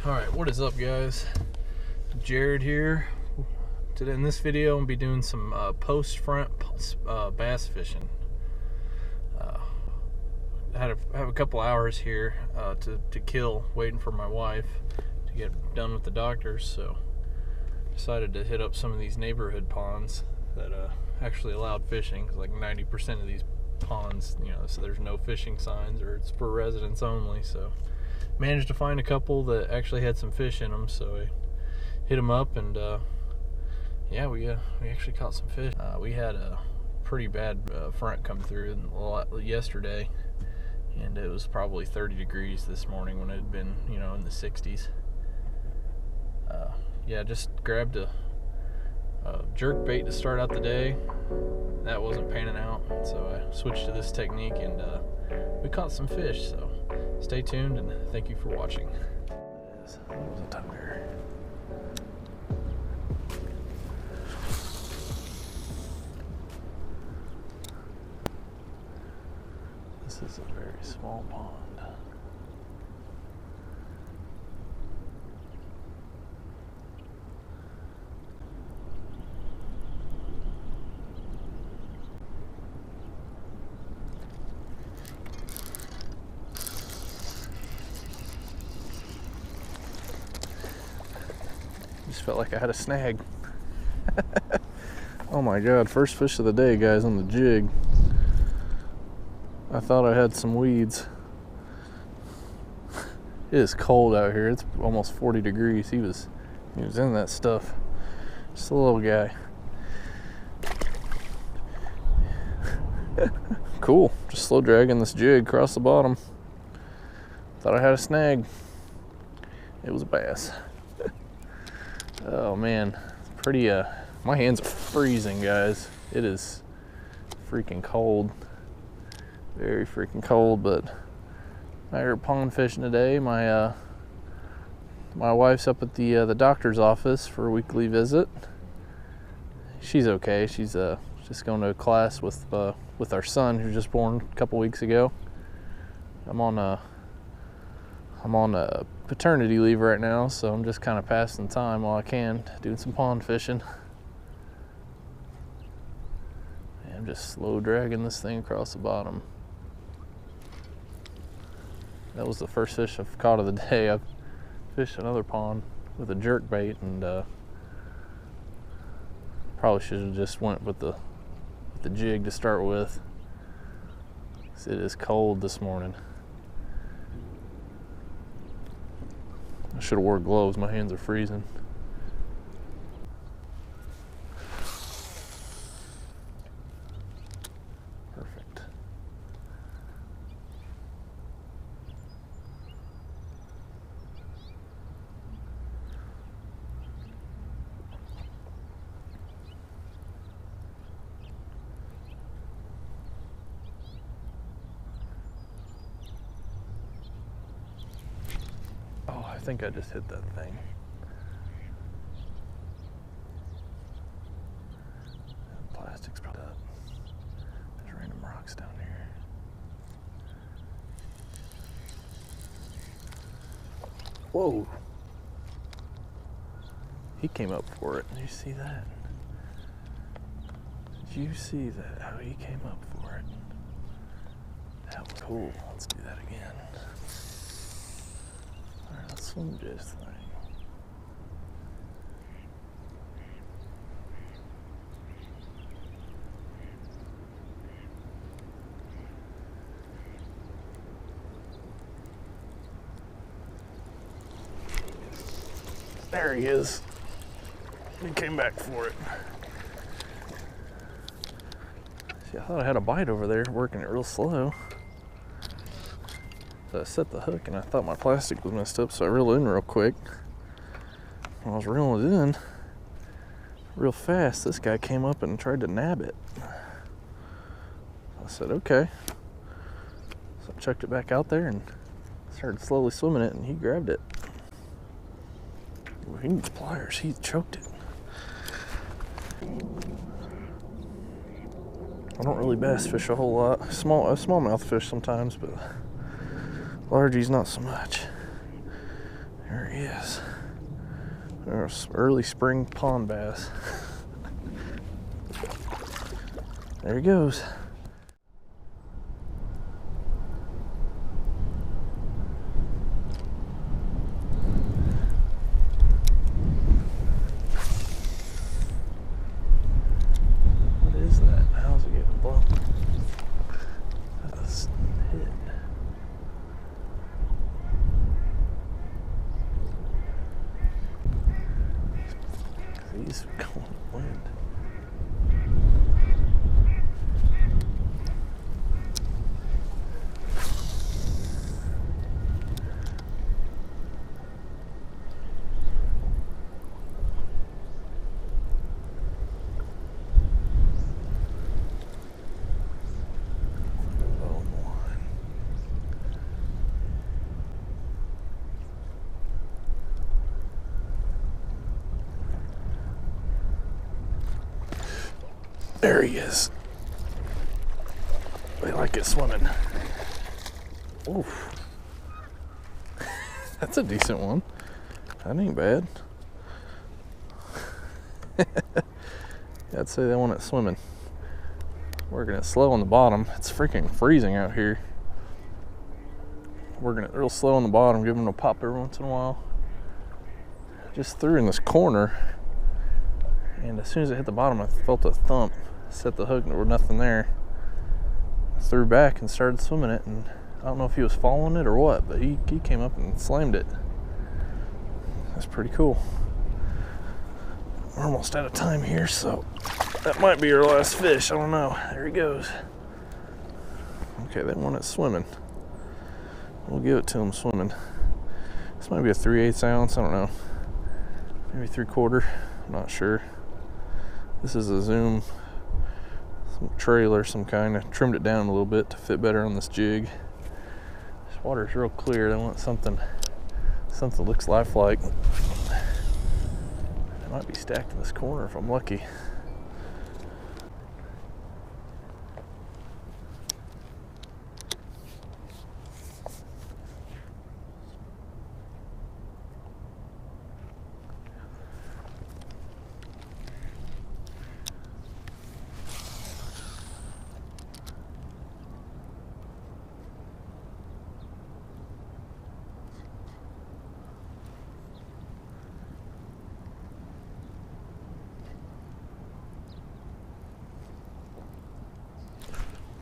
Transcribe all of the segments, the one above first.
Alright, what is up, guys? Jared here. Today in this video, I'm going to be doing some post-front bass fishing. I have a couple hours here to kill, waiting for my wife to get done with the doctors, so decided to hit up some of these neighborhood ponds that actually allowed fishing, because like 90% of these ponds, so there's no fishing signs, or it's for residents only. So managed to find a couple that actually had some fish in them, so I hit them up, and yeah, we actually caught some fish. We had a pretty bad front come through yesterday, and it was probably 30 degrees this morning when it had been, in the 60s. Yeah, just grabbed a jerk bait to start out the day. That wasn't panning out, so I switched to this technique, and we caught some fish. So stay tuned, and thank you for watching. That was a tugger. This is a very small pond. Just felt like I had a snag. Oh my god, first fish of the day, guys, on the jig. I thought I had some weeds. It is cold out here. It's almost 40 degrees. He was in that stuff. Just a little guy. Cool. Just slow dragging this jig across the bottom. Thought I had a snag. It was a bass. Oh man, pretty my hands are freezing, guys. It is freaking cold. Very freaking cold, but I heard pond fishing today. My wife's up at the doctor's office for a weekly visit. She's okay. She's just going to a class with our son, who was just born a couple weeks ago. I'm on paternity leave right now, so I'm just kind of passing time while I can, doing some pond fishing. And I'm just slow dragging this thing across the bottom. That was the first fish I've caught of the day. I've fished another pond with a jerk bait, and probably should have just went with the jig to start with. It is cold this morning. I should have wore gloves. My hands are freezing. Perfect. Oh, I think I just hit that thing. The plastic's probably up. There's random rocks down here. Whoa. He came up for it. Did you see that? Did you see that? How he came up for it? That was cool. Let's do that again. Alright, let's swim this thing. There he is. He came back for it. See, I thought I had a bite over there, working it real slow. So I set the hook, and I thought my plastic was messed up, so I reeled in real quick. When I was reeling it in real fast, this guy came up and tried to nab it. I said, okay. So I chucked it back out there and started slowly swimming it, and he grabbed it. He needs pliers. He choked it. I don't really bass fish a whole lot. Smallmouth fish sometimes, but largies not so much. There he is. There's early spring pond bass. There he goes. What is that? How's it getting blown? That's hit. He's going wind. There he is. They like it swimming. Oof. That's a decent one. That ain't bad. I'd say they want it swimming. Working it slow on the bottom. It's freaking freezing out here. Working it real slow on the bottom, giving them a pop every once in a while. Just threw in this corner, and as soon as it hit the bottom, I felt a thump. Set the hook and there was nothing there. I threw back and started swimming it, and I don't know if he was following it or what, but he came up and slammed it. That's pretty cool. We're almost out of time here, so that might be our last fish. I don't know. There he goes. Okay, they want it swimming. We'll give it to him swimming. This might be a 3/8 ounce. I don't know. Maybe 3/4. I'm not sure. This is a Zoom, some trailer, some kind. I trimmed it down a little bit to fit better on this jig. This water's real clear. I want something that looks lifelike. It might be stacked in this corner if I'm lucky.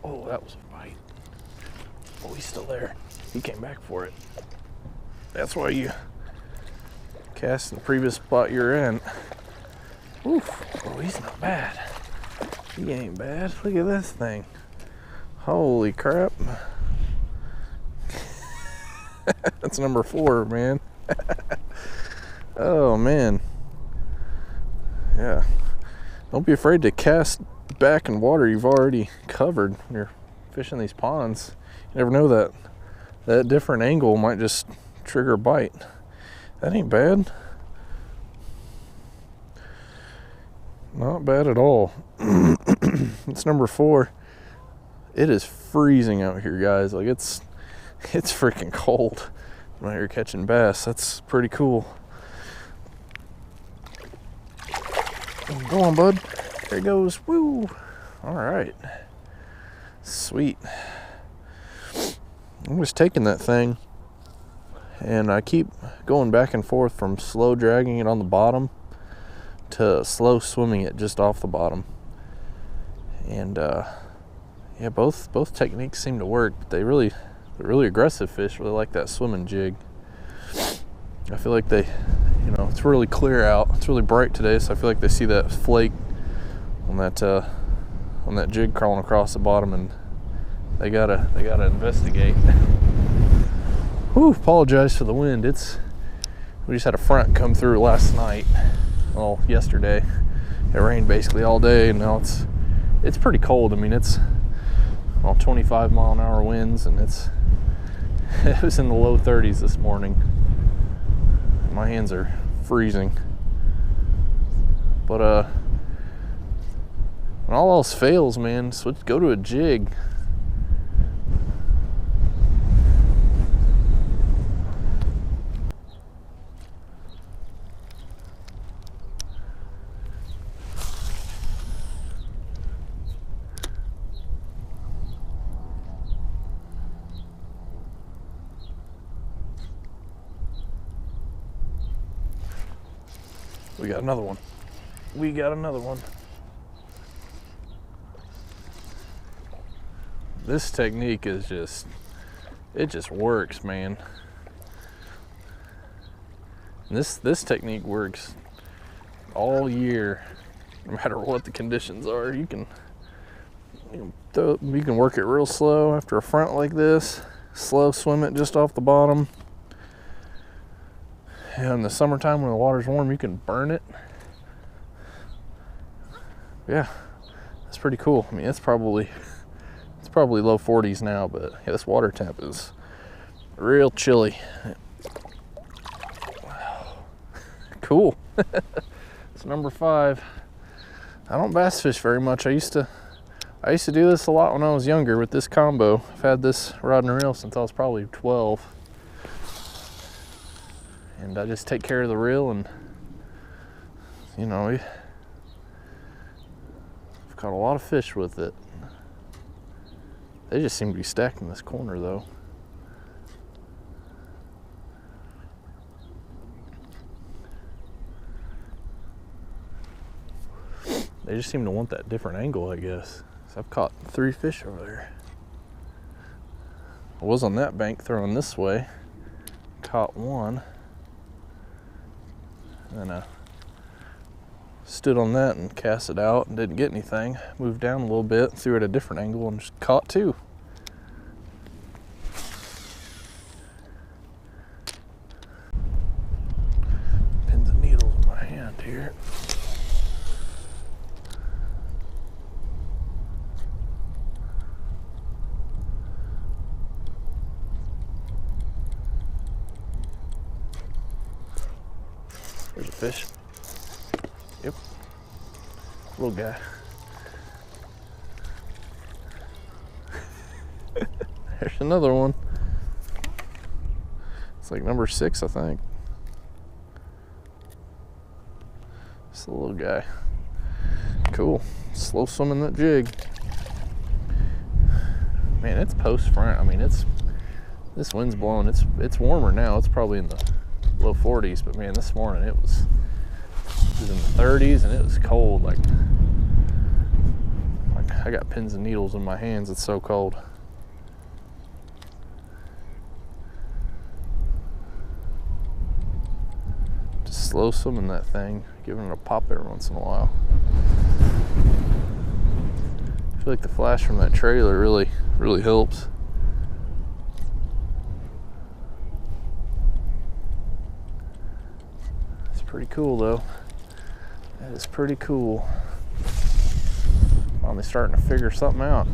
Oh, that was a bite. Oh, he's still there. He came back for it. That's why you cast in the previous spot you're in. Oof. Oh, he's not bad. He ain't bad. Look at this thing. Holy crap. That's number 4, man. Oh, man. Yeah. Don't be afraid to cast back in water you've already covered when you're fishing these ponds. You never know that different angle might just trigger a bite. That ain't bad. Not bad at all. It's number 4. It is freezing out here, guys. Like it's freaking cold. I'm out here catching bass. That's pretty cool. Go on, bud. There he goes. Woo! All right. Sweet. I'm just taking that thing, and I keep going back and forth from slow dragging it on the bottom to slow swimming it just off the bottom. And yeah, both techniques seem to work, but they're really aggressive fish really like that swimming jig. I feel like they, it's really clear out. It's really bright today, so I feel like they see that flake on that jig crawling across the bottom, and they gotta investigate. Whew, apologize for the wind. We just had a front come through last night. Well, yesterday. It rained basically all day, and now it's pretty cold. I mean, it's 25 mile an hour winds, and it was in the low 30s this morning. My hands are freezing. But when all else fails, man, go to a jig. We got another one. We got another one. This technique is just, it just works, man. And this technique works all year, no matter what the conditions are. You can work it real slow after a front like this. Slow swim it just off the bottom. And in the summertime when the water's warm, you can burn it. Yeah, that's pretty cool. I mean, it's probably low 40s now, but yeah, this water temp is real chilly. Cool. It's number 5. I don't bass fish very much. I used to do this a lot when I was younger with this combo. I've had this rod and reel since I was probably 12. And I just take care of the reel, and you know, I've caught a lot of fish with it. They just seem to be stacked in this corner though. They just seem to want that different angle, I guess. So I've caught 3 fish over there. I was on that bank throwing this way, caught 1. And I stood on that and cast it out and didn't get anything. Moved down a little bit, threw it at a different angle, and just caught 2. Pins and needles in my hand here. There's a fish. Yep. Little guy. There's another one. It's like number 6, I think. It's a little guy. Cool. Slow swimming that jig. Man, it's post front. I mean, this wind's blowing. It's warmer now. It's probably in the low 40s, but man, this morning it was in the 30s and it was cold. Like I got pins and needles in my hands. It's so cold. Just slow swimming that thing, giving it a pop every once in a while. I feel like the flash from that trailer really helps. Pretty cool though. That is pretty cool. Finally starting to figure something out.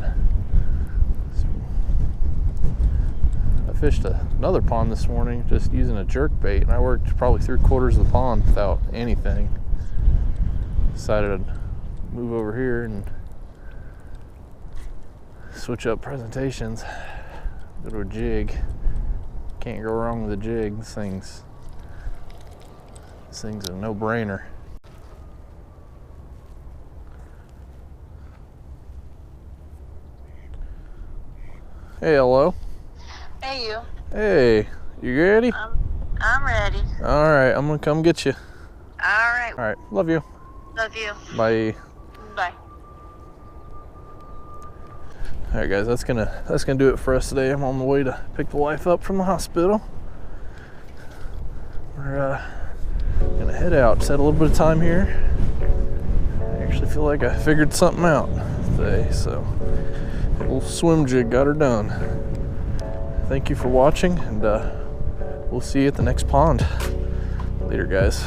I fished another pond this morning just using a jerk bait, and I worked probably 3/4 of the pond without anything. Decided I'd move over here and switch up presentations. Go to a jig. Can't go wrong with a jig. This thing's a no-brainer. Hey, hello. Hey, you. Hey, you ready? I'm ready. All right, I'm gonna come get you. All right. All right, love you. Love you. Bye. Bye. All right, guys, that's gonna do it for us today. I'm on the way to pick the wife up from the hospital. We're gonna head out. Just had a little bit of time here. I actually feel like I figured something out today, so a little swim jig got her done. Thank you for watching, and we'll see you at the next pond. Later, guys.